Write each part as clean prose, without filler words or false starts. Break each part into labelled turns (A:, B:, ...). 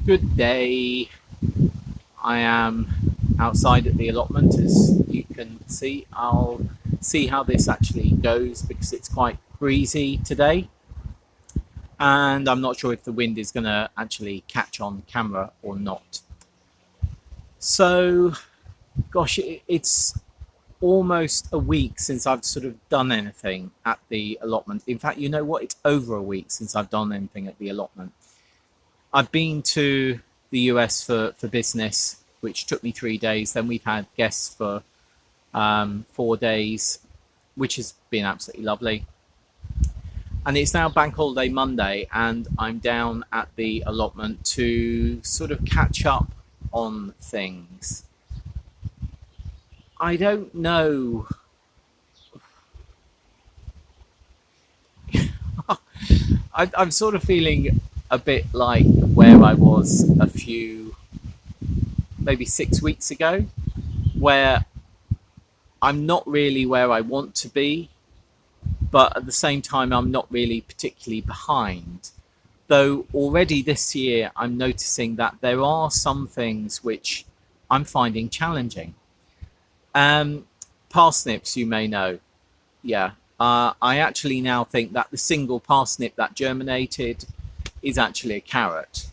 A: Good day. I am outside at the allotment, as you can see. I'll see how this actually goes because it's quite breezy today, and I'm not sure if the wind is going to actually catch on camera or not. So, gosh, it's almost a week since I've sort of done anything at the allotment. In fact, you know what? It's over a week since I've done anything at the allotment. I've been to the US for business, which took me 3 days. Then we've had guests for 4 days, which has been absolutely lovely. And it's now Bank Holiday Monday, and I'm down at the allotment to sort of catch up on things. I don't know. I'm sort of feeling a bit like where I was maybe 6 weeks ago, where I'm not really where I want to be, but at the same time, I'm not really particularly behind. Though already this year, I'm noticing that there are some things which I'm finding challenging. Parsnips, you may know. Yeah. I actually now think that the single parsnip that germinated is actually a carrot.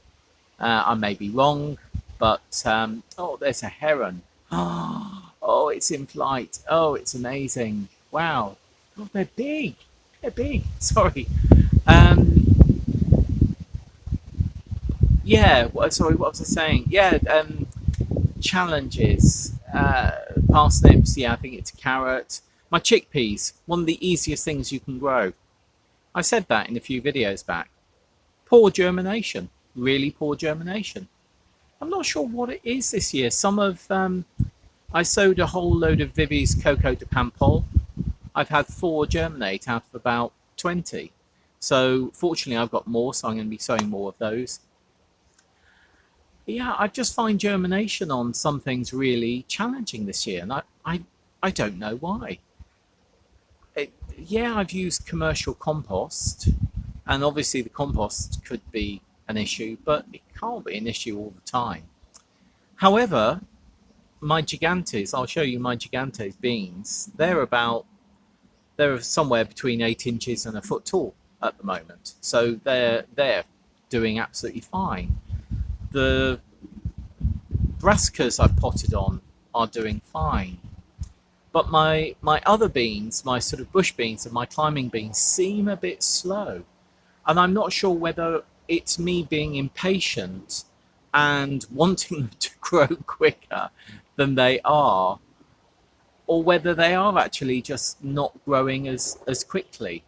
A: I may be wrong, but oh, there's a heron. Oh, it's in flight. Oh, it's amazing. Wow. Oh, they're big. They're big. Sorry. Yeah. Sorry, what was I saying? Yeah. Challenges. Parsnips. Yeah, I think it's a carrot. My chickpeas, one of the easiest things you can grow. I said that in a few videos back. Poor germination, really poor germination. I'm not sure what it is this year. I sowed a whole load of Vivi's Coco de Paimpol. I've had 4 germinate out of about 20. So fortunately I've got more, so I'm going to be sowing more of those. But yeah, I just find germination on some things really challenging this year, and I don't know why. Yeah, I've used commercial compost, and obviously the compost could be an issue, but it can't be an issue all the time. However, my Gigantes, I'll show you my Gigantes beans. They're somewhere between 8 inches and a foot tall at the moment, so they're doing absolutely fine. The brassicas I've potted on are doing fine. But my other beans, my sort of bush beans and my climbing beans, seem a bit slow. And I'm not sure whether it's me being impatient and wanting them to grow quicker than they are, or whether they are actually just not growing as quickly.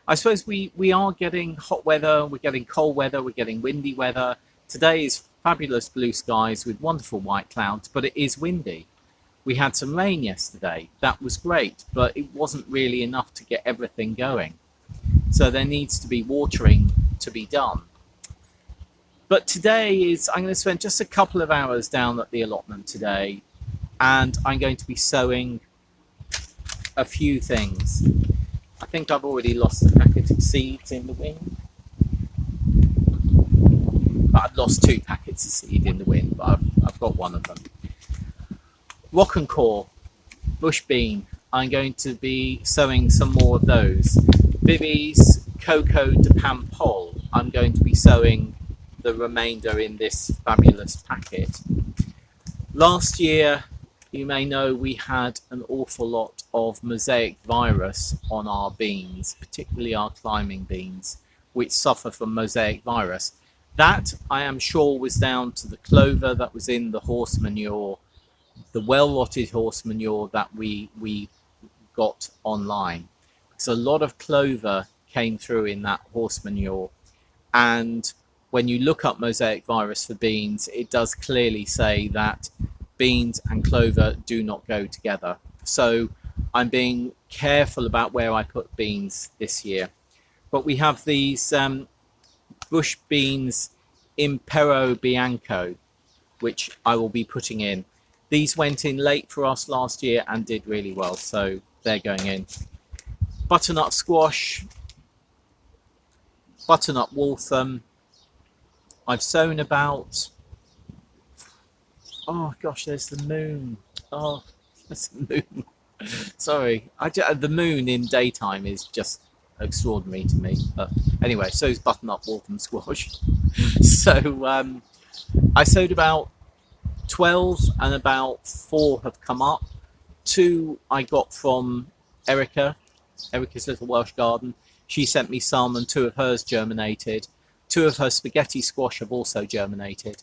A: I suppose we are getting hot weather, we're getting cold weather, we're getting windy weather. Today is fabulous blue skies with wonderful white clouds, but it is windy. We had some rain yesterday. That was great, but it wasn't really enough to get everything going. So there needs to be watering to be done. But I'm going to spend just a couple of hours down at the allotment today, and I'm going to be sowing a few things. I think I've already lost a packet of seeds in the wind. But I've lost 2 packets of seed in the wind, but I've got one of them. Rocquencourt, bush bean, I'm going to be sowing some more of those. Vivi's Coco de Paimpol, I'm going to be sowing the remainder in this fabulous packet. Last year, you may know, we had an awful lot of Mosaic Virus on our beans, particularly our climbing beans, which suffer from Mosaic Virus. That, I am sure, was down to the clover that was in the horse manure, the well-rotted horse manure that we got online. So a lot of clover came through in that horse manure, and when you look up Mosaic Virus for beans, it does clearly say that beans and clover do not go together. So I'm being careful about where I put beans this year. But we have these bush beans Impero Bianco, which I will be putting in. These went in late for us last year and did really well, so they're going in. Butternut squash, butternut Waltham, I've sown about, oh gosh, there's the moon. Oh, there's the moon. Sorry, the moon in daytime is just extraordinary to me. But anyway, so is butternut Waltham squash. So I sowed about 12 and about 4 have come up. 2 I got from Erica's Little Welsh Garden. She sent me some and 2 of hers germinated. 2 of her spaghetti squash have also germinated.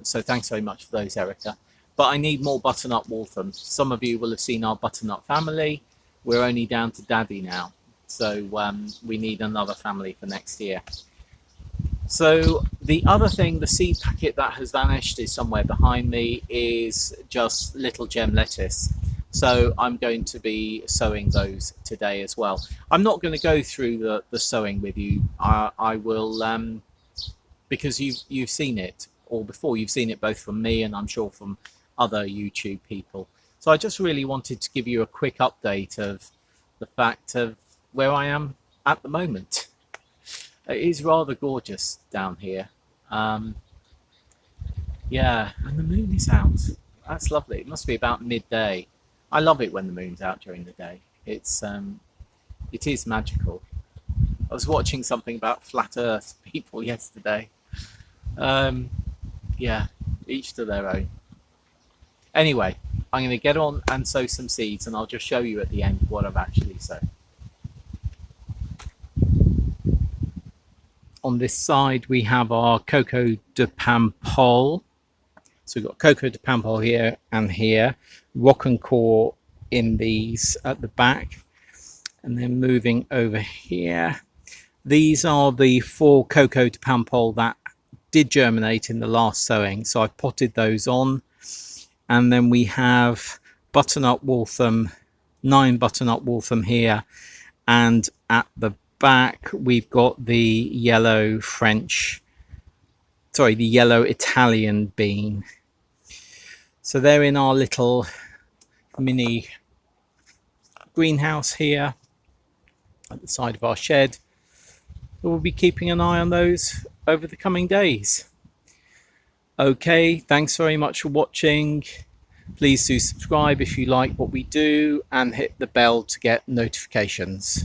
A: So thanks very much for those, Erica. But I need more butternut Waltham. Some of you will have seen our butternut family. We're only down to Daddy now. So we need another family for next year. So the other thing, the seed packet that has vanished is somewhere behind me, is just little gem lettuce. So I'm going to be sowing those today as well. I'm not going to go through the sowing with you. I will, because you've seen it all before. You've seen it both from me and I'm sure from other YouTube people. So I just really wanted to give you a quick update of the fact of where I am at the moment. It is rather gorgeous down here. Yeah, and the moon is out. That's lovely. It must be about midday. I love it when the moon's out during the day. It is magical. I was watching something about flat earth people yesterday. Yeah, each to their own. Anyway, I'm going to get on and sow some seeds, and I'll just show you at the end what I've actually sown. On this side, we have our Coco de Paimpol. So we've got Coco de Paimpol here and here. Rocquencourt in these at the back. And then moving over here. These are the 4 Coco de Paimpol that did germinate in the last sowing. So I've potted those on. And then we have butternut Waltham, 9 butternut Waltham here. And at the back, we've got the yellow Italian bean. So they're in our little mini greenhouse here at the side of our shed. We'll be keeping an eye on those over the coming days. Okay, thanks very much for watching. Please do subscribe if you like what we do and hit the bell to get notifications.